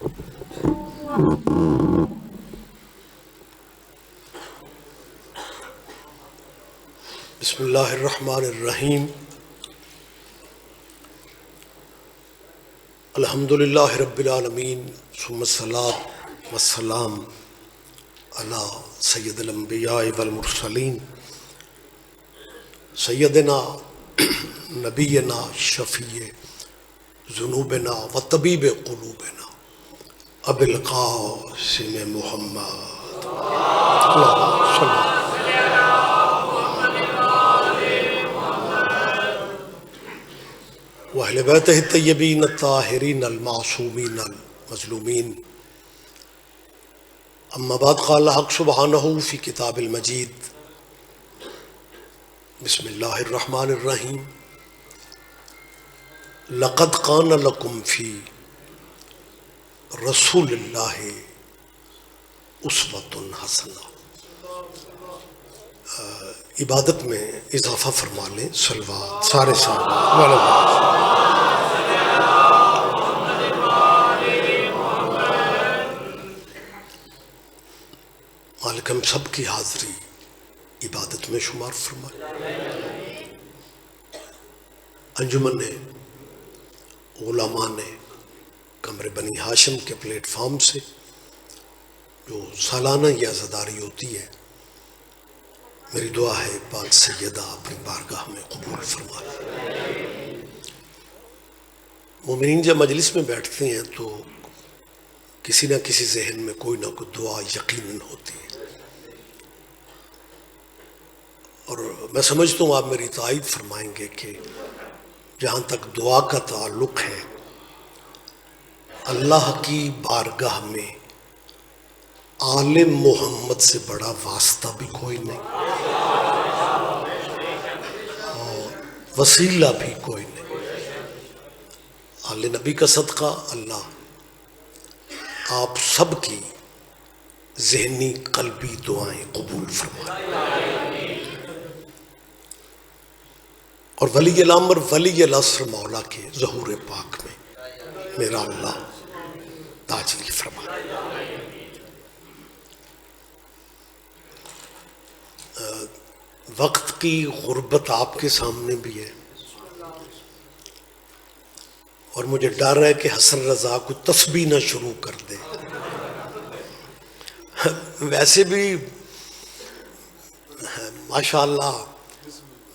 بسم اللہ الرحمن الرحیم الحمدللہ رب العالمین ثم الصلاۃ والسلام علی سید الانبیاء والمرسلین سیدنا نبینا شفیع ذنوبنا و طبیب قلوبنا ابی القاسم محمد اللہم صلی وأہل بیتہ الطیبین الطاہرین المعصومین المظلومین اما بعد قال حق سبحانہ فی کتاب المجید بسم اللہ الرحمن الرحیم لقد کان لکم فی رسول اللہ اسوۃ حسنہ۔ عبادت میں اضافہ فرما لیں، صلوات سارے مالک ہم سب کی حاضری عبادت میں شمار فرمائے۔ انجمن نے علماء نے کمر بنی ہاشم کے پلیٹ فارم سے جو سالانہ یہ عزاداری ہوتی ہے، میری دعا ہے پاک سیدہ اپنی بارگاہ میں قبول فرمائے۔ مومنین جب مجلس میں بیٹھتے ہیں تو کسی نہ کسی ذہن میں کوئی نہ کوئی دعا یقیناً ہوتی ہے، اور میں سمجھتا ہوں آپ میری تائید فرمائیں گے کہ جہاں تک دعا کا تعلق ہے، اللہ کی بارگاہ میں آل محمد سے بڑا واسطہ بھی کوئی نہیں، اور وسیلہ بھی کوئی نہیں۔ آل نبی کا صدقہ اللہ آپ سب کی ذہنی قلبی دعائیں قبول فرمائے، اور ولی الامر ولی العصر مولا کے ظہور پاک میں میرا اللہ تاجیل فرمائے۔ وقت کی غربت آپ کے سامنے بھی ہے، اور مجھے ڈر ہے کہ حسن رضا کو تسبیح نہ شروع کر دے۔ ویسے بھی ماشاءاللہ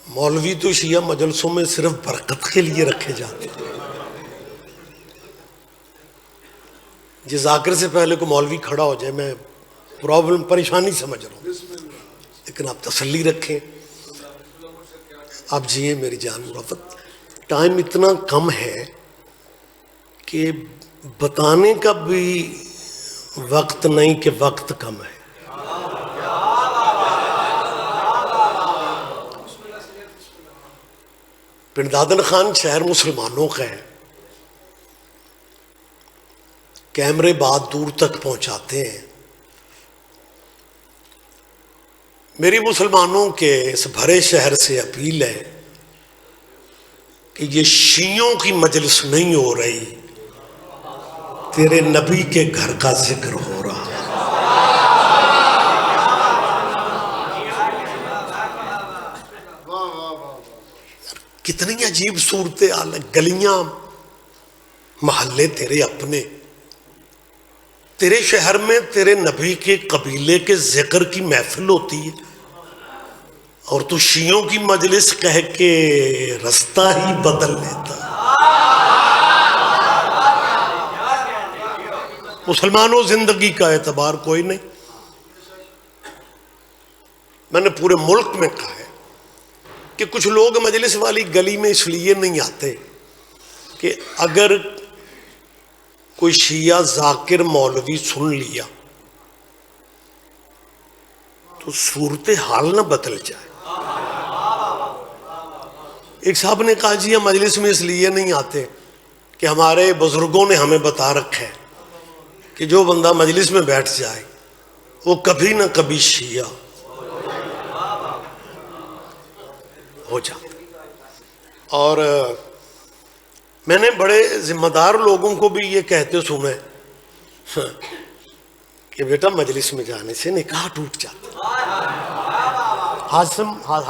مولوی تو شیعہ مجلسوں میں صرف برکت کے لیے رکھے جاتے ہیں۔ جس ذاکر سے پہلے کو مولوی کھڑا ہو جائے میں پرابلم پریشانی سمجھ رہا ہوں، لیکن آپ تسلی رکھیں، آپ جئیں میری جان مرافت۔ ٹائم اتنا کم ہے کہ بتانے کا بھی وقت نہیں کہ وقت کم ہے۔ پنڈادن خان شہر مسلمانوں کا ہے، کیمرے بات دور تک پہنچاتے ہیں۔ میری مسلمانوں کے اس بھرے شہر سے اپیل ہے کہ یہ شیعوں کی مجلس نہیں ہو رہی، تیرے نبی کے گھر کا ذکر ہو رہا۔ کتنی عجیب صورتحال ہے، گلیاں محلے تیرے اپنے، تیرے شہر میں تیرے نبی کے قبیلے کے ذکر کی محفل ہوتی ہے، اور تو شیعوں کی مجلس کہہ کے رستہ ہی بدل لیتا۔ مسلمانوں زندگی کا اعتبار کوئی نہیں۔ میں نے پورے ملک میں کہا ہے کہ کچھ لوگ مجلس والی گلی میں اس لیے نہیں آتے کہ اگر کوئی شیعہ ذاکر مولوی سن لیا تو صورتحال نہ بدل جائے۔ ایک صاحب نے کہا جی ہم مجلس میں اس لیے نہیں آتے کہ ہمارے بزرگوں نے ہمیں بتا رکھا ہے کہ جو بندہ مجلس میں بیٹھ جائے وہ کبھی نہ کبھی شیعہ ہو جاتا۔ اور میں نے بڑے ذمہ دار لوگوں کو بھی یہ کہتے سنے کہ بیٹا مجلس میں جانے سے نکاح ٹوٹ جاتا.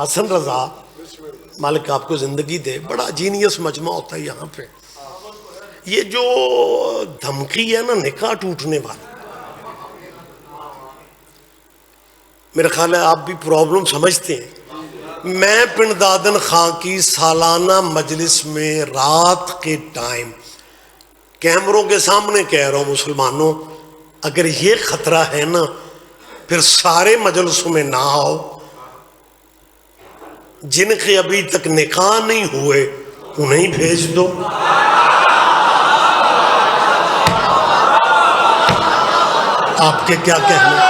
حسن رضا مالک آپ کو زندگی دے، بڑا جینیس مجمع ہوتا ہے یہاں پہ. یہ جو دھمکی ہے نا نکاح ٹوٹنے والی، میرا خیال ہے آپ بھی پرابلم سمجھتے ہیں. میں پنڈادن خان کی سالانہ مجلس میں رات کے ٹائم کیمروں کے سامنے کہہ رہا ہوں، مسلمانوں اگر یہ خطرہ ہے نا پھر سارے مجلسوں میں نہ آؤ. جن کے ابھی تک نکاح نہیں ہوئے انہیں بھیج دو. آپ کے کیا کہنا؟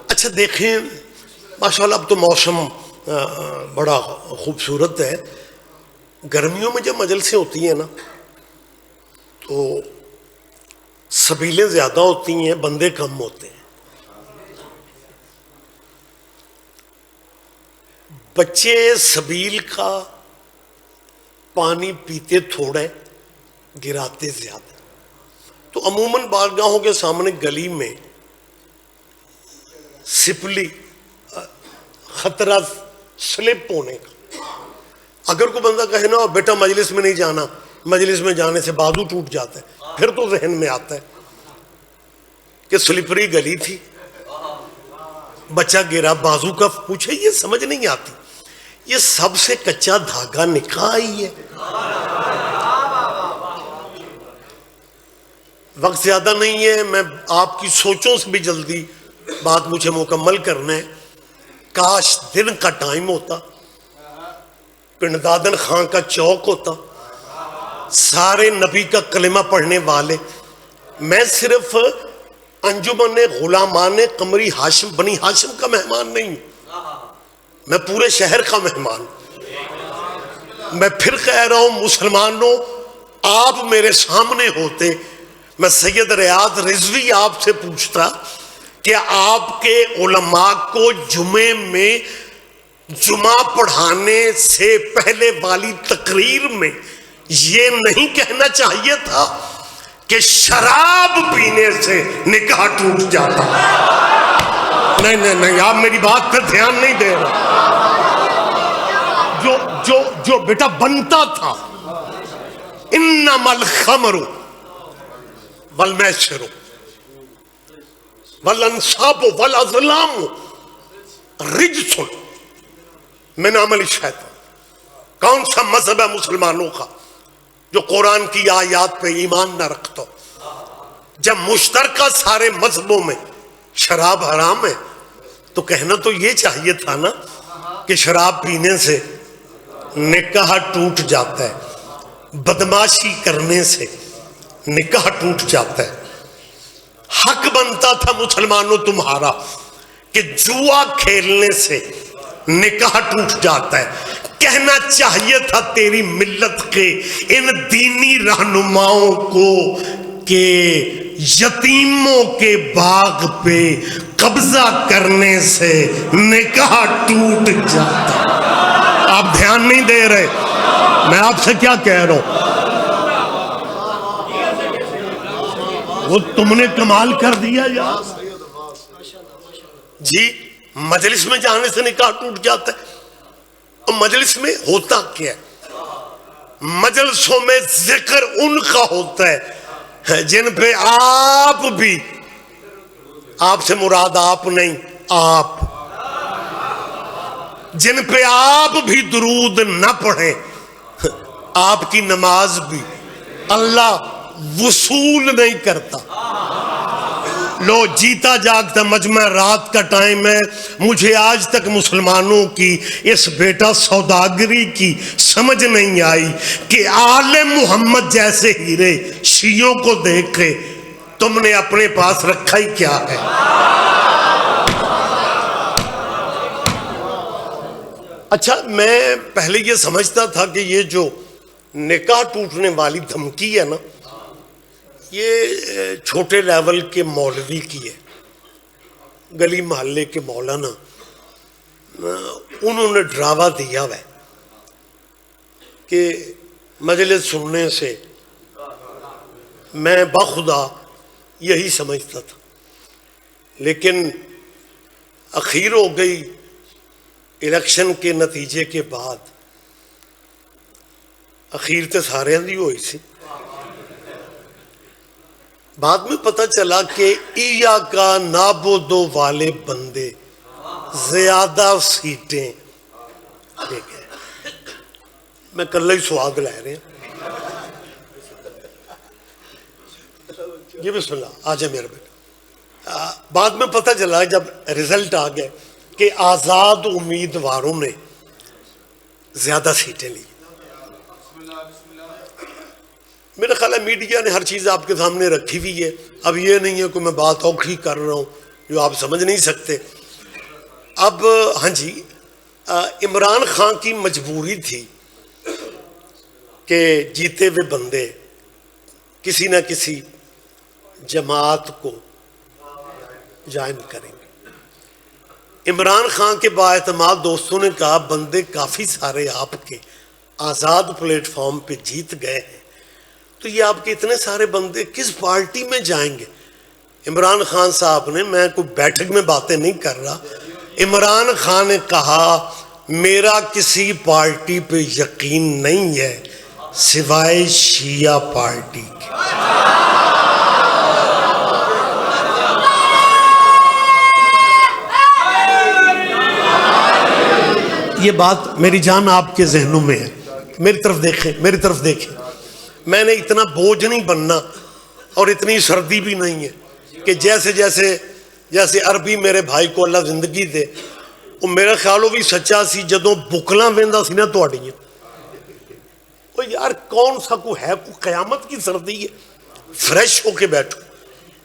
اچھا دیکھیں ماشاءاللہ اب تو موسم بڑا خوبصورت ہے. گرمیوں میں جب مجلسیں ہوتی ہیں نا تو سبیلیں زیادہ ہوتی ہیں، بندے کم ہوتے ہیں. بچے سبیل کا پانی پیتے تھوڑے، گراتے زیادہ. تو عموماً بارگاہوں کے سامنے گلی میں سپلی خطرہ سلپ ہونے کا. اگر کوئی بندہ کہے نا بیٹا مجلس میں نہیں جانا، مجلس میں جانے سے بازو ٹوٹ جاتا ہے، پھر تو ذہن میں آتا ہے کہ سلپری گلی تھی، بچہ گرا، بازو کا پوچھے. یہ سمجھ نہیں آتی. یہ سب سے کچا دھاگا نکاح ہی ہے. وقت زیادہ نہیں ہے، میں آپ کی سوچوں سے بھی جلدی بات مجھے مکمل کرنا ہے. کاش دن کا ٹائم ہوتا، پنڈادن خان کا چوک ہوتا، سارے نبی کا کلمہ پڑھنے والے. میں صرف انجمن غلامان قمری ہاشم بنی ہاشم کا مہمان نہیں ہوں، میں پورے شہر کا مہمان ہوں. میں پھر کہہ رہا ہوں مسلمانوں، آپ میرے سامنے ہوتے میں سید ریاض رضوی آپ سے پوچھتا کہ آپ کے علماء کو جمعے میں جمعہ پڑھانے سے پہلے والی تقریر میں یہ نہیں کہنا چاہیے تھا کہ شراب پینے سے نکاح ٹوٹ جاتا. نہیں آپ میری بات پہ دھیان نہیں دے رہے. جو بیٹا بنتا تھا انما الخمر والمیسر والانصاب والازلام رجس من عمل الشیطان. کون سا مذہب ہے مسلمانوں کا جو قرآن کی آیات پہ ایمان نہ رکھتا؟ جب مشترکہ سارے مذہبوں میں شراب حرام ہے تو کہنا تو یہ چاہیے تھا نا کہ شراب پینے سے نکاح ٹوٹ جاتا ہے، بدماشی کرنے سے نکاح ٹوٹ جاتا ہے. حق بنتا تھا مسلمانوں تمہارا کہ جوا کھیلنے سے نکاح ٹوٹ جاتا ہے. کہنا چاہیے تھا تیری ملت کے ان دینی رہنماؤں کو کہ یتیموں کے باغ پہ قبضہ کرنے سے نکاح ٹوٹ جاتا ہے. آپ دھیان نہیں دے رہے، میں آپ سے کیا کہہ رہا ہوں. وہ تم نے کمال کر دیا یار. جی مجلس میں جانے سے نکاح ٹوٹ جاتا ہے. اور مجلس میں ہوتا کیا ہے؟ مجلسوں میں ذکر ان کا ہوتا ہے جن پہ آپ بھی، آپ سے مراد آپ نہیں، آپ جن پہ آپ بھی درود نہ پڑھیں آپ کی نماز بھی اللہ وصول نہیں کرتا. لو جیتا جاگتا مجمع رات کا ٹائم ہے. مجھے آج تک مسلمانوں کی اس بیٹا سوداگری کی سمجھ نہیں آئی کہ آل محمد جیسے ہیرے شیعوں کو دیکھ کے تم نے اپنے پاس رکھا ہی کیا ہے. اچھا میں پہلے یہ سمجھتا تھا کہ یہ جو نکاح ٹوٹنے والی دھمکی ہے نا یہ چھوٹے لیول کے مولوی کی ہے، گلی محلے کے مولانا. انہوں نے ڈراوا دیا ہے کہ مجلس سننے سے میں بخدا یہی سمجھتا تھا، لیکن اخیر ہو گئی الیکشن کے نتیجے کے بعد، اخیر تے سارے دی ہوئی سی، بعد میں پتہ چلا کہ ایاکا نعبدو والے بندے زیادہ سیٹیں لے گئے۔ میں کل ہی سواد لے رہے ہیں، یہ بسم اللہ آ جائے میرے بیٹا۔ بعد میں پتہ چلا جب رزلٹ آ گئے کہ آزاد امیدواروں نے زیادہ سیٹیں لی۔ میرا خیال ہے میڈیا نے ہر چیز آپ کے سامنے رکھی ہوئی ہے، اب یہ نہیں ہے کہ میں بات اوکھی کر رہا ہوں جو آپ سمجھ نہیں سکتے۔ اب ہاں جی، عمران خان کی مجبوری تھی کہ جیتے ہوئے بندے کسی نہ کسی جماعت کو جوائن کریں گے۔ عمران خان کے بااعتماد دوستوں نے کہا بندے کافی سارے آپ کے آزاد پلیٹ فارم پہ جیت گئے ہیں، تو یہ آپ کے اتنے سارے بندے کس پارٹی میں جائیں گے؟ عمران خان صاحب نے، میں کوئی بیٹھک میں باتیں نہیں کر رہا، عمران خان نے کہا میرا کسی پارٹی پہ یقین نہیں ہے سوائے شیعہ پارٹی کے۔ یہ بات میری جان آپ کے ذہنوں میں ہے، میری طرف دیکھیں، میری طرف دیکھیں۔ میں نے اتنا بوجھ نہیں بننا اور اتنی سردی بھی نہیں ہے کہ جیسے عربی میرے بھائی کو اللہ زندگی دے، وہ میرا خیال ہو بھی سچا سی جدوں بکلاں ویندا سی نا تہاڈیاں، وہ یار کون سا کو ہے، کوئی قیامت کی سردی ہے، فریش ہو کے بیٹھو۔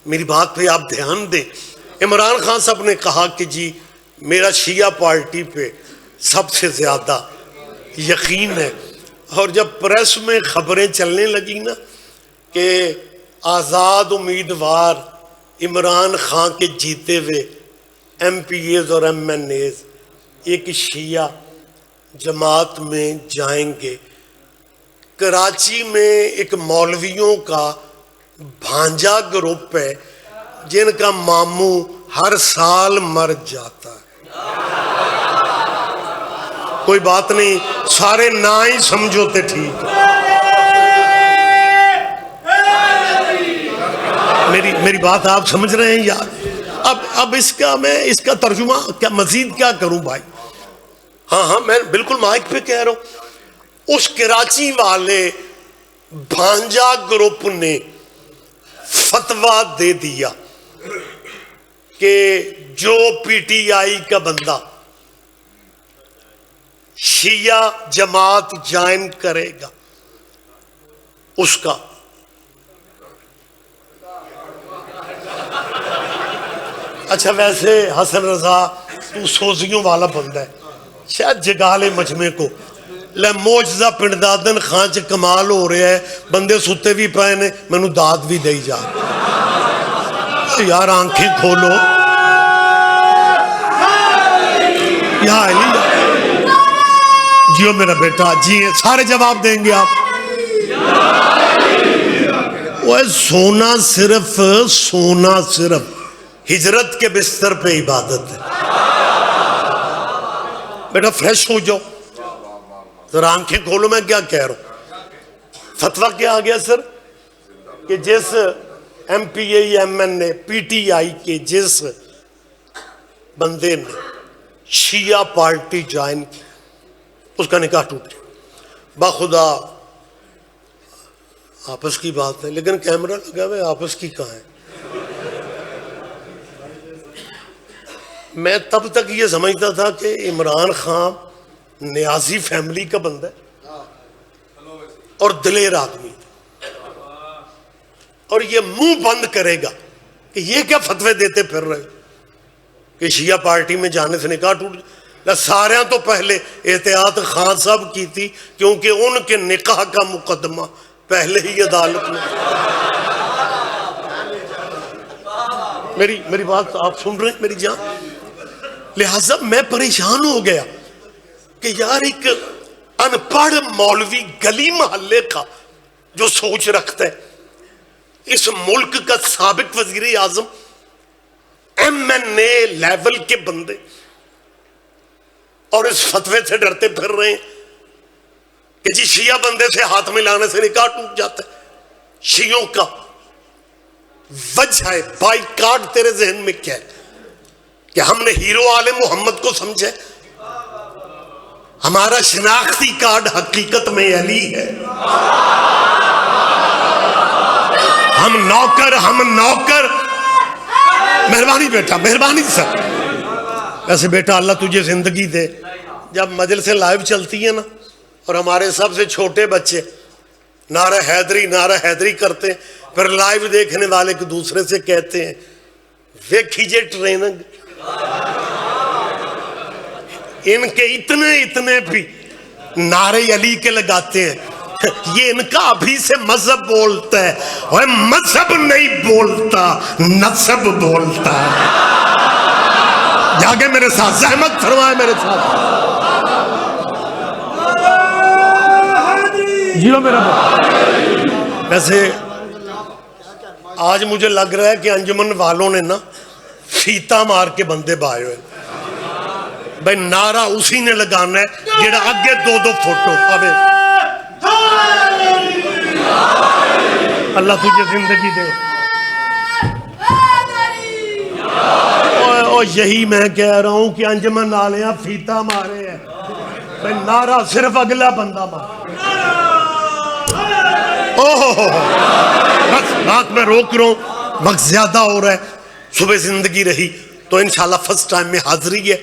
میری بات پہ آپ دھیان دیں۔ عمران خان صاحب نے کہا کہ جی میرا شیعہ پارٹی پہ سب سے زیادہ یقین ہے، اور جب پریس میں خبریں چلنے لگی نا کہ آزاد امیدوار عمران خان کے جیتے ہوئے ایم پی ایز اور ایم این ایز ایک شیعہ جماعت میں جائیں گے، کراچی میں ایک مولویوں کا بھانجا گروپ ہے جن کا ماموں ہر سال مر جاتا ہے۔ کوئی بات نہیں، سارے نہ ہی سمجھو تے ٹھیک ہے۔ میری بات آپ سمجھ رہے ہیں یار؟ اب اس کا ترجمہ کیا مزید کیا کروں بھائی؟ ہاں میں بالکل مائک پہ کہہ رہا ہوں، اس کراچی والے بھانجا گروپ نے فتویٰ دے دیا کہ جو پی ٹی آئی کا بندہ شیعہ جماعت جوائن کرے گا اس کا اچھا ویسے حسن رضا تو سوزیوں والا بندہ ہے، شاید جگالے مجمع کو لے موجزہ پنڈادن خان چ کمال ہو رہا ہے، بندے ستے بھی پائے نے، میں نو داد بھی دے جا یار آنکھیں کھولو یا علی جیو میرا بیٹا جی، سارے جواب دیں گے آپ۔ وہ سونا صرف ہجرت کے بستر پہ عبادت ہے۔ بیٹا فریش ہو جاؤ ذرا، آنکھیں کھولو، میں کیا کہہ رہا ہوں۔ فتویٰ کیا آ گیا سر کہ جس M P A M N نے پی ٹی آئی کے جس بندے نے شیعہ پارٹی جوائن کی اس کا نکاح ٹوٹ گیا۔ بخدا آپس کی بات ہے، لیکن کیمرہ لگا ہوئے آپس کی کہاں ہے؟ میں تب تک یہ سمجھتا تھا کہ عمران خان نیازی فیملی کا بندہ ہے اور دلیر آدمی، اور یہ منہ بند کرے گا کہ یہ کیا فتوے دیتے پھر رہے کہ شیعہ پارٹی میں جانے سے نکاح ٹوٹ گیا۔ سارے تو پہلے احتیاط خان صاحب کی تھی کیونکہ ان کے نکاح کا مقدمہ پہلے ہی عدالت میں۔ میری بات آپ سن رہے ہیں میری جان؟ لہذا میں پریشان ہو گیا کہ یار ایک ان پڑھ مولوی گلی محلے کا جو سوچ رکھتا ہے، اس ملک کا سابق وزیر اعظم، ایم این اے لیول کے بندے، اور اس فتوے سے ڈرتے پھر رہے ہیں کہ جی شیعہ بندے سے ہاتھ ملانے سے نکاح ٹوٹ جاتا ہے۔ شیعوں کا وجہ بائیکاٹ تیرے ذہن میں کیا ہے؟ کہ ہم نے ہیرو آل محمد کو سمجھے؟ ہمارا شناختی کارڈ حقیقت میں علی ہے۔ ہم نوکر مہربانی بیٹا، مہربانی سر۔ ایسے بیٹا اللہ تجھے زندگی دے، جب مجلسیں لائیو چلتی ہیں نا اور ہمارے سب سے چھوٹے بچے نعرہ حیدری کرتے ہیں، پھر لائیو دیکھنے والے ایک دوسرے سے کہتے ہیں ویکھیجے ٹریننگ، ان کے اتنے بھی نعرے علی کے لگاتے ہیں، یہ ان کا ابھی سے مذہب بولتا ہے، اور مذہب نہیں بولتا، نسب بولتا ہے۔ جاگے میرے ساتھ، زحمت فرمائے میرے ساتھ۔ جیو میرا بھائی۔ ویسے آج مجھے لگ رہا ہے کہ انجمن والوں نے نا فیتا مار کے بندے بائے ہوئے، بھائی نعرہ اسی نے لگانا ہے جڑا آگے دو فوٹو آوے۔ اللہ تجھے زندگی دے۔ اور یہی میں کہہ رہا ہوں کہ انجمن والیاں فیتا مارے ہیں، بھائی نعرہ صرف اگلا بندہ مارے۔ بس بات میں روک رہا ہوں، وقت زیادہ ہو رہا ہے، صبح زندگی رہی تو انشاءاللہ فرسٹ ٹائم میں حاضری ہے،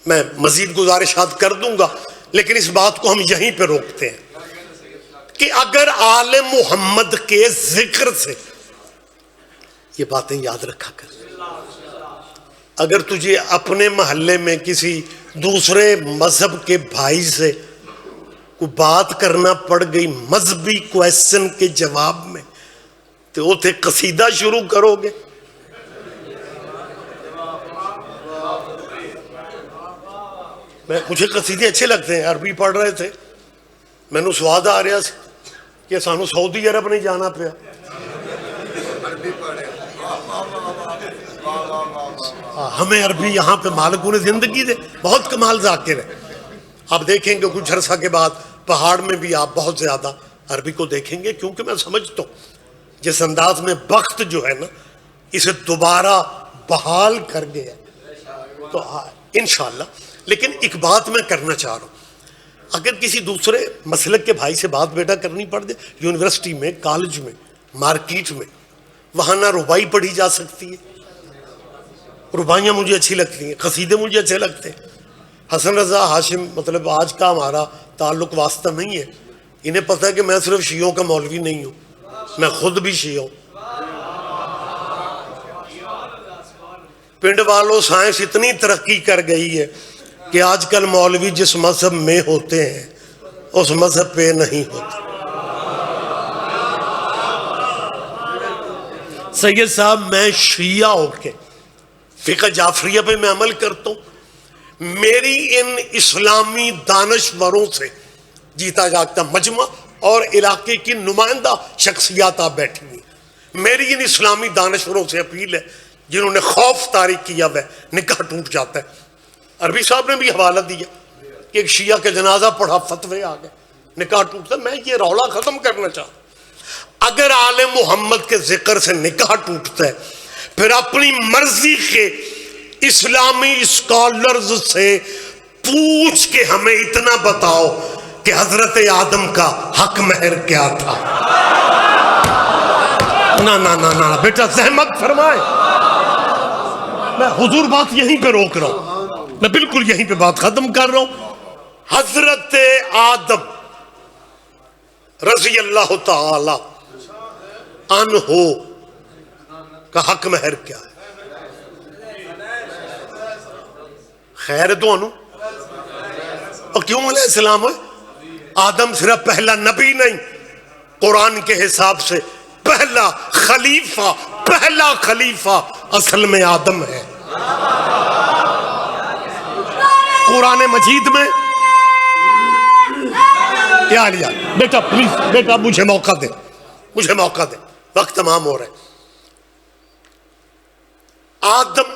میں مزید گزارشات کر دوں گا، لیکن اس بات کو ہم یہیں پہ روکتے ہیں کہ اگر آل محمد کے ذکر سے یہ باتیں یاد رکھا کر، اگر تجھے اپنے محلے میں کسی دوسرے مذہب کے بھائی سے کوئی بات کرنا پڑ گئی مذہبی کویسچن کے جواب میں، تو وہ تھے قصیدہ شروع کرو گے؟ مجھے قصیدے اچھے لگتے ہیں، عربی پڑھ رہے تھے، میں نے سواد آ رہا سی کہ سانو سعودی عرب نہیں جانا پیا۔ ہمیں عربی یہاں پہ مالکوں نے زندگی دے، بہت کمال ذاکر ہے۔ آپ دیکھیں گے کچھ عرصہ کے بعد پہاڑ میں بھی آپ بہت زیادہ عربی کو دیکھیں گے، کیونکہ میں سمجھتا ہوں جس انداز میں وقت جو ہے نا اسے دوبارہ بحال کر گیا، تو انشاءاللہ۔ لیکن ایک بات میں کرنا چاہ رہا ہوں، اگر کسی دوسرے مسلک کے بھائی سے بات بیٹا کرنی پڑ جائے، یونیورسٹی میں، کالج میں، مارکیٹ میں، وہاں نہ ربائی پڑھی جا سکتی ہے۔ ربائیاں مجھے اچھی لگتی ہیں، قصیدے مجھے اچھے لگتے ہیں۔ حسن رضا ہاشم مطلب آج کا ہمارا تعلق واسطہ نہیں ہے، انہیں پتہ ہے کہ میں صرف شیعوں کا مولوی نہیں ہوں، میں خود بھی شیعہ ہوں۔ پنڈ والوں سائنس اتنی ترقی کر گئی ہے کہ آج کل مولوی جس مذہب میں ہوتے ہیں اس مذہب پہ نہیں ہوتے۔ سید صاحب میں شیعہ ہو کے فقہ جعفریہ پہ میں عمل کرتا ہوں، میری ان اسلامی دانشوروں سے جیتا جاگتا مجمع اور علاقے کی نمائندہ شخصیات آپ بیٹھی ہوئی، میری ان اسلامی دانشوروں سے اپیل ہے جنہوں نے خوف طاری کیا ہے نکاح ٹوٹ جاتا ہے۔ عربی صاحب نے بھی حوالہ دیا کہ ایک شیعہ کے جنازہ پڑھا فتوے آ گئے نکاح ٹوٹتا ہے۔ میں یہ رولا ختم کرنا چاہتا ہوں، اگر آل محمد کے ذکر سے نکاح ٹوٹتا ہے پھر اپنی مرضی کے اسلامی اسکالرز سے پوچھ کے ہمیں اتنا بتاؤ کہ حضرت آدم کا حق مہر کیا تھا۔ نا بیٹا زحمت فرمائے، میں حضور بات یہیں پہ روک رہا ہوں، میں بالکل یہیں پہ بات ختم کر رہا ہوں۔ حضرت آدم رضی اللہ تعالی عنہ کا حق مہر کیا ہے؟ خیر تو انو اور کیوں علیہ السلام ہے؟ آدم صرف پہلا نبی نہیں، قرآن کے حساب سے پہلا خلیفہ اصل میں آدم ہے۔ قرآن مجید میں کیا لیا؟ بیٹا پلیز بیٹا مجھے موقع دے، مجھے موقع دے، وقت تمام ہو رہا ہے۔ آدم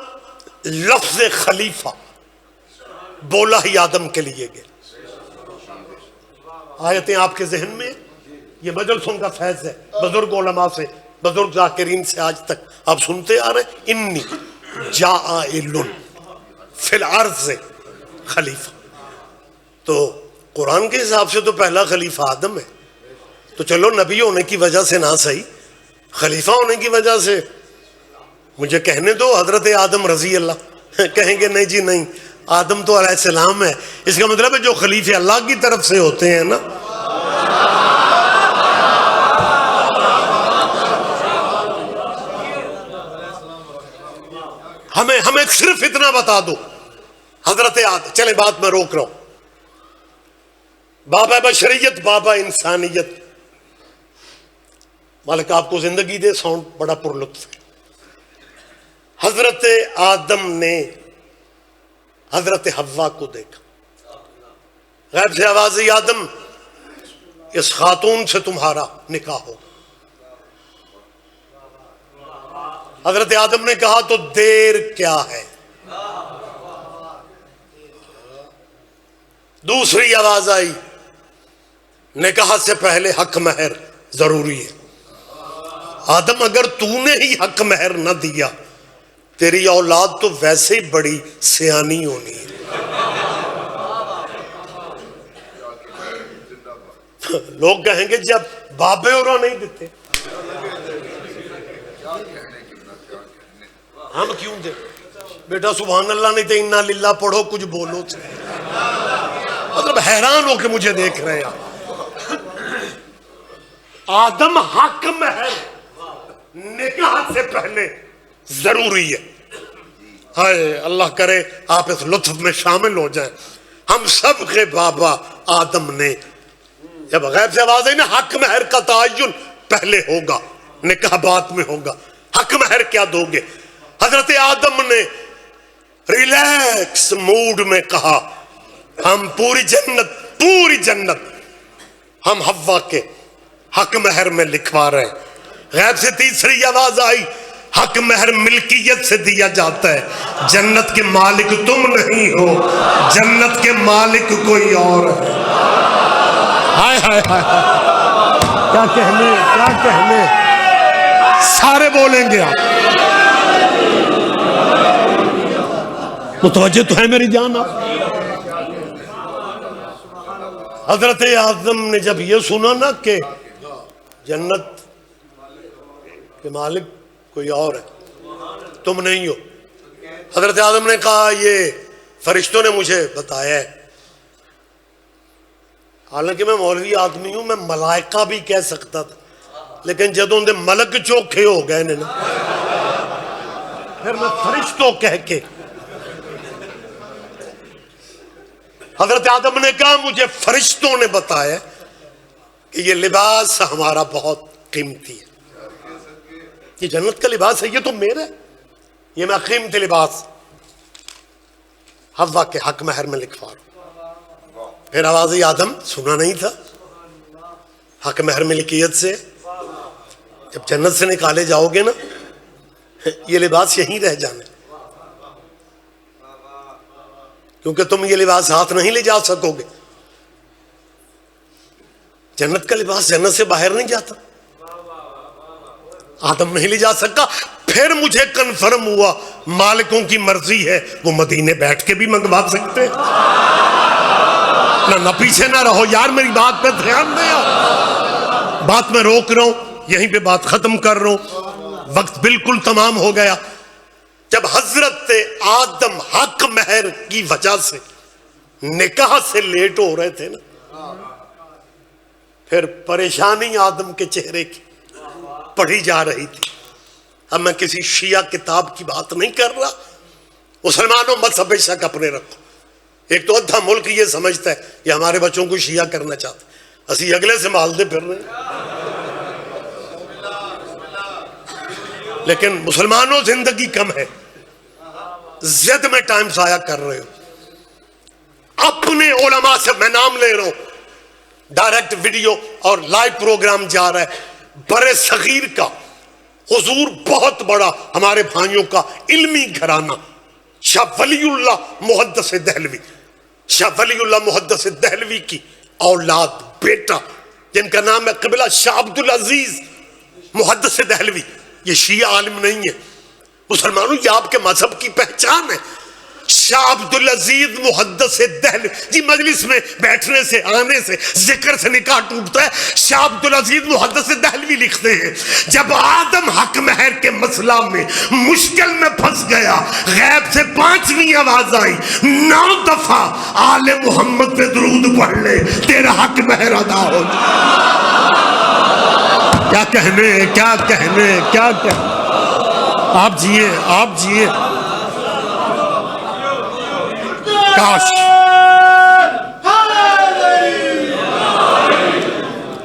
لفظ خلیفہ بولا ہی آدم کے لیے گئے۔ آیتیں آپ کے ذہن میں، یہ مجلسوں کا فیض ہے، بزرگ علماء سے، بزرگ ذاکرین سے آج تک آپ سنتے آ رہے ہیں، انی جاعل فی الارض خلیفہ۔ تو قرآن کے حساب سے تو پہلا خلیفہ آدم ہے، تو چلو نبی ہونے کی وجہ سے نہ صحیح، خلیفہ ہونے کی وجہ سے مجھے کہنے دو حضرت آدم رضی اللہ، کہیں گے نہیں جی نہیں، آدم تو علیہ السلام ہے، اس کا مطلب ہے جو خلیفے اللہ کی طرف سے ہوتے ہیں نا، ہمیں صرف اتنا بتا دو، حضرت آدم، چلیں بات میں روک رہا ہوں، بابا بشریت، بابا انسانیت، مالک آپ کو زندگی دے، ساؤنڈ بڑا پرلطف ہے۔ حضرت آدم نے حضرت حوا کو دیکھا، غیب سے آواز آئی، آدم اس خاتون سے تمہارا نکاح ہوگا۔ حضرت آدم نے کہا تو دیر کیا ہے؟ دوسری آواز آئی، نکاح سے پہلے حق مہر ضروری ہے۔ آدم اگر تو نے ہی حق مہر نہ دیا، تیری اولاد تو ویسے ہی بڑی سیانی ہونی ہے۔ لوگ کہیں گے جب بابے اور نہیں دیتے ہم کیوں دیں؟ بیٹا سبحان اللہ نہیں تے انا للہ پڑھو، کچھ بولو، مطلب حیران ہو کہ مجھے دیکھ رہے ہیں۔ آدم حق مہر نکاح سے پہلے ضروری ہے۔ ہائے اللہ کرے آپ اس لطف میں شامل ہو جائیں۔ ہم سب کے بابا آدم نے جب غیب سے آواز آئی نا، حق مہر کا تعین پہلے ہوگا، نکاح بعد میں ہوگا، حق مہر کیا دو گے؟ حضرت آدم نے ریلیکس موڈ میں کہا، ہم پوری جنت ہم حوا کے حق مہر میں لکھوا رہے ہیں۔ غیب سے تیسری آواز آئی، حق مہر ملکیت سے دیا جاتا ہے، جنت کے مالک تم نہیں ہو، جنت کے مالک کوئی اور ہے۔ ہائے ہائے ہائے، کیا کہنے، سارے بولیں گے آپ، متوجہ تو ہے میری جان آپ؟ حضرت آدم نے جب یہ سنا نا کہ جنت کے مالک کوئی اور ہے، تم نہیں ہو، حضرت آدم نے کہا یہ فرشتوں نے مجھے بتایا ہے، حالانکہ میں مولوی آدمی ہوں، میں ملائکہ بھی کہہ سکتا تھا، لیکن جدوں دے ملک چوکھے ہو گئے نا، پھر میں فرشتوں کہہ کے، حضرت آدم نے کہا مجھے فرشتوں نے بتایا کہ یہ لباس ہمارا بہت قیمتی ہے، یہ جنت کا لباس ہے، یہ تو میرا ہے، یہ میں قیمتی لباس حوا کے حق مہر میں لکھوا رہا ہوں۔ پھر آواز آدم سنا نہیں تھا، حق مہر ملکیت سے جب جنت سے نکالے جاؤ گے نا، یہ لباس یہیں رہ جانا، کیونکہ تم یہ لباس ہاتھ نہیں لے جا سکو گے، جنت کا لباس جنت سے باہر نہیں جاتا، آدم نہیں لے جا سکا۔ پھر مجھے کنفرم ہوا مالکوں کی مرضی ہے، وہ مدینے بیٹھ کے بھی منگوا سکتے، نہ پیچھے نہ رہو یار، میری بات پہ دھیان دیا، بات میں روک رہا ہوں، یہیں پہ بات ختم کر رہا ہوں، وقت بالکل تمام ہو گیا۔ جب حضرت آدم حق مہر کی وجہ سے نکاح سے لیٹ ہو رہے تھے نا، پھر پریشانی آدم کے چہرے کی پڑھی جا رہی تھی۔ اب میں کسی شیعہ کتاب کی بات نہیں کر رہا، مسلمانوں مذہب شک اپنے رکھو، ایک تو ادھا ملک یہ سمجھتا ہے کہ ہمارے بچوں کو شیعہ کرنا چاہتا ہے، اسی اگلے سے مال دے پھر رہے ہیں، لیکن مسلمانوں زندگی کم ہے، زد میں ٹائم ضائع کر رہے ہو۔ اپنے علماء سے میں نام لے رہا ہوں، ڈائریکٹ ویڈیو اور لائیو پروگرام جا رہا ہے، برے صغیر کا حضور بہت بڑا ہمارے بھائیوں کا علمی گھرانہ، شاہ ولی اللہ محدث دہلوی، شاہ ولی اللہ محدث دہلوی کی اولاد بیٹا جن کا نام ہے قبلہ شاہ عبدالعزیز محدث دہلوی، یہ شیعہ عالم نہیں ہے مسلمانوں، یہ آپ کے مذہب کی پہچان ہے، شاہ عبدالعزیز محدث دہلوی جی، مجلس میں بیٹھنے سے آنے سے ذکر سے نکاح ٹوٹتا ہے، شاہ عبدالعزیز محدث دہلوی لکھتے ہیں جب آدم حق مہر کے مسئلہ میں مشکل میں پھنس گیا، غیب سے 5ویں آواز آئی 9 دفعہ آل محمد پہ درود پڑھ لے تیرا حق مہر ادا ہو جائے۔ کیا کہنے آپ جیے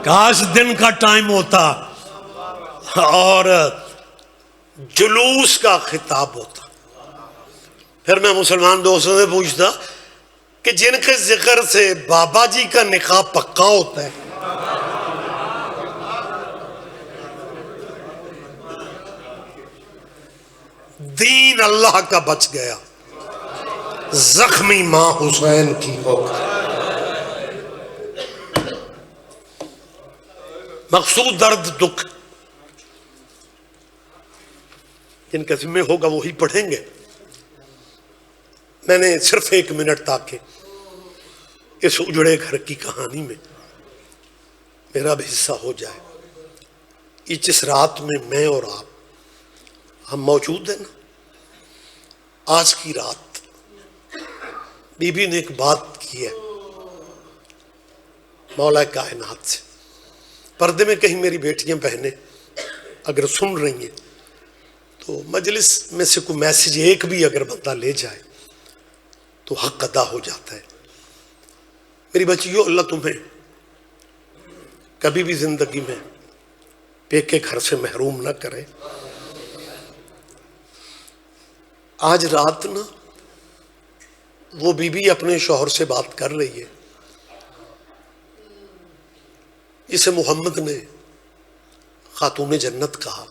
کاش دن کا ٹائم ہوتا اور جلوس کا خطاب ہوتا، پھر میں مسلمان دوستوں سے پوچھتا کہ جن کے ذکر سے بابا جی کا نکاح پکا ہوتا ہے، دین اللہ کا بچ گیا، زخمی ماں حسین کی ہو گئی، مقصود درد دکھ جن کا ذمہ ہوگا وہی پڑھیں گے۔ میں نے صرف 1 منٹ تاکہ اس اجڑے گھر کی کہانی میں میرا بھی حصہ ہو جائے، یہ جس رات میں میں اور آپ ہم موجود ہیں نا، آج کی رات بی بی نے ایک بات کی ہے مولا کائنات سے، پردے میں کہیں میری بیٹیاں بہنیں اگر سن رہی ہیں تو مجلس میں سے کوئی میسج ایک بھی اگر بندہ لے جائے تو حق ادا ہو جاتا ہے۔ میری بچیوں، اللہ تمہیں کبھی بھی زندگی میں پیکے گھر سے محروم نہ کرے۔ آج رات نا وہ بی بی اپنے شوہر سے بات کر رہی ہے، اسے محمد نے خاتون جنت کہا،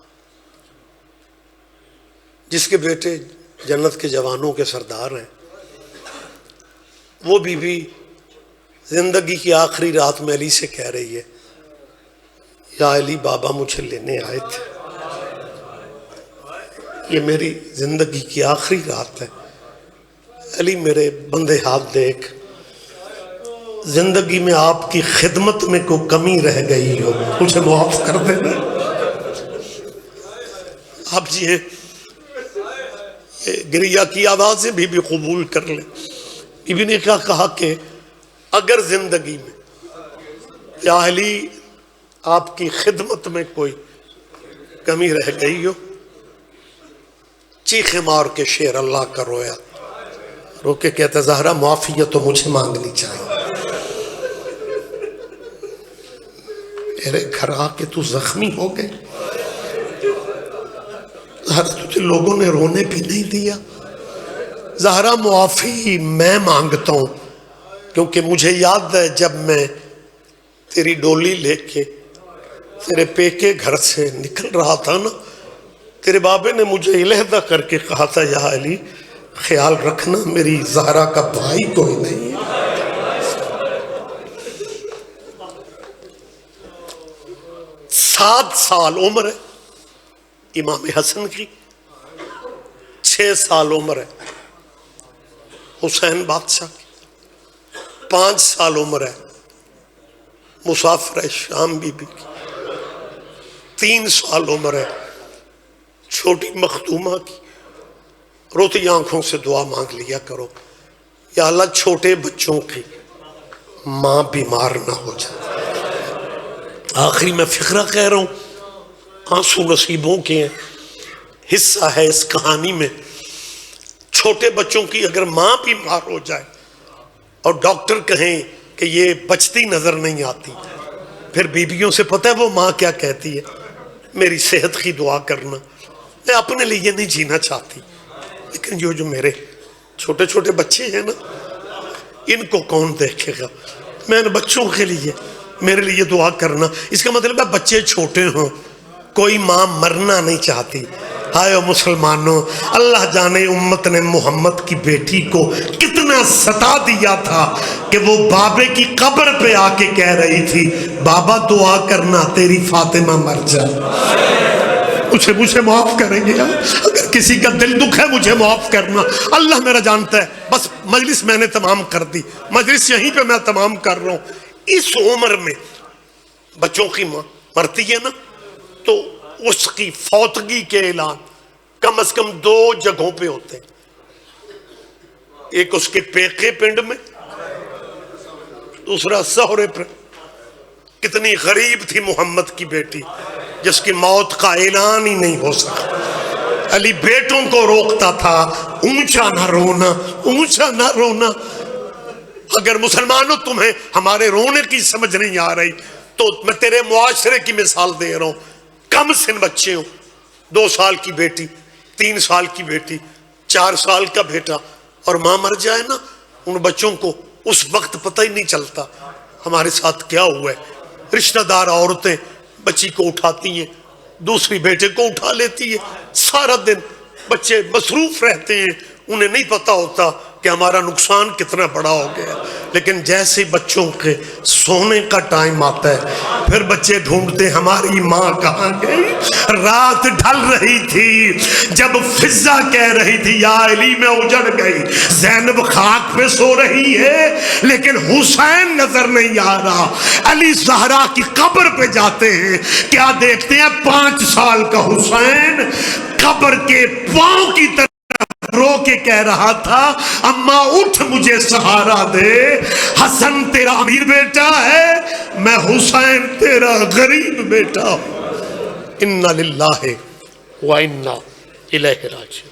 جس کے بیٹے جنت کے جوانوں کے سردار ہیں۔ وہ بی بی زندگی کی آخری رات میں علی سے کہہ رہی ہے، یا علی بابا مجھے لینے آئے تھے، یہ میری زندگی کی آخری رات ہے، علی میرے بندے ہاتھ دیکھ، زندگی میں آپ کی خدمت میں کوئی کمی رہ گئی ہو مجھے معاف کر دینا۔ آپ جی ہیں گریہ کی آوازیں بھی قبول کر لیں۔ بی بی نے کیا کہا کہ اگر زندگی میں یا علی آپ کی خدمت میں کوئی کمی رہ گئی ہو، چیخے مار کے شیر اللہ کا رویا، رو کے کہتا زہرا معافی تو مجھے مانگنی چاہیے، میرے گھر آ کے تو زخمی ہو گئے، زہرا تجھے لوگوں نے رونے بھی نہیں دیا، زہرا معافی میں مانگتا ہوں کیونکہ مجھے یاد ہے جب میں تیری ڈولی لے کے تیرے پیکے گھر سے نکل رہا تھا نا، تیرے بابے نے مجھے علیحدہ کر کے کہا تھا یا علی خیال رکھنا میری زہرا کا بھائی کوئی نہیں ہے۔ 7 سال عمر ہے امام حسن کی، 6 سال عمر ہے حسین بادشاہ کی، 5 سال عمر ہے مسافر شام بی بی کی، 3 سال عمر ہے چھوٹی مخدومہ کی۔ روتی آنکھوں سے دعا مانگ لیا کرو، یا اللہ چھوٹے بچوں کی ماں بیمار نہ ہو جائے۔ آخری میں فقرہ کہہ رہا ہوں، آنسو نصیبوں کے حصہ ہے اس کہانی میں۔ چھوٹے بچوں کی اگر ماں بیمار ہو جائے اور ڈاکٹر کہیں کہ یہ بچتی نظر نہیں آتی، پھر بیویوں سے پتہ ہے وہ ماں کیا کہتی ہے، میری صحت کی دعا کرنا، میں اپنے لیے نہیں جینا چاہتی، لیکن جو میرے چھوٹے چھوٹے بچے ہیں نا، ان کو کون دیکھے گا؟ میں نے بچوں کے لیے میرے لیے دعا کرنا. اس کا مطلب ہے بچے چھوٹے ہوں، کوئی ماں مرنا نہیں چاہتی. آئے مسلمانوں، اللہ جانے امت نے محمد کی بیٹی کو کتنا ستا دیا تھا کہ وہ بابے کی قبر پہ آ کے کہہ رہی تھی بابا دعا کرنا تیری فاطمہ مر جائے. مجھے معاف کریں گے اگر کسی کا دل دکھ ہے، مجھے معاف کرنا، اللہ میرا جانتا ہے. بس مجلس میں نے تمام کر دی، مجلس یہیں پہ میں تمام کر رہا ہوں. اس عمر میں بچوں کی ماں مرتی ہے نا، تو اس کی فوتگی کے اعلان کم از کم 2 جگہوں پہ ہوتے ہیں. ایک اس کے پیکے پنڈ میں، دوسرا سہرے پہ. کتنی غریب تھی محمد کی بیٹی جس کی موت کا اعلان ہی نہیں ہو سکا. علی بیٹوں کو روکتا تھا، اونچا نہ رونا، اونچا نہ رونا. اگر مسلمانوں تمہیں ہمارے رونے کی سمجھ نہیں آ رہی تو میں تیرے معاشرے کی مثال دے رہا ہوں. کم سن بچے ہوں، 2 سال کی بیٹی، 3 سال کی بیٹی، 4 سال کا بیٹا، اور ماں مر جائے نا، ان بچوں کو اس وقت پتہ ہی نہیں چلتا ہمارے ساتھ کیا ہوا ہے. رشتہ دار عورتیں بچی کو اٹھاتی ہیں، دوسری بیٹے کو اٹھا لیتی ہے. سارا دن بچے مصروف رہتے ہیں، انہیں نہیں پتا ہوتا کہ ہمارا نقصان کتنا بڑا ہو گیا. لیکن جیسے بچوں کے سونے کا ٹائم آتا ہے پھر بچے ڈھونڈتے ہماری ماں کہاں گئی. رات ڈھل رہی تھی جب فضا کہہ رہی تھی یا علی میں اجڑ گئی، زینب خاک پہ سو رہی ہے لیکن حسین نظر نہیں آ رہا. علی زہرا کی قبر پہ جاتے ہیں، کیا دیکھتے ہیں؟ 5 سال کا حسین قبر کے پاؤں کی طرف رو کے کہہ رہا تھا اماں اٹھ مجھے سہارا دے. حسن تیرا امیر بیٹا ہے، میں حسین تیرا غریب بیٹا ہوں. انا للہ و انا الیہ راجعون.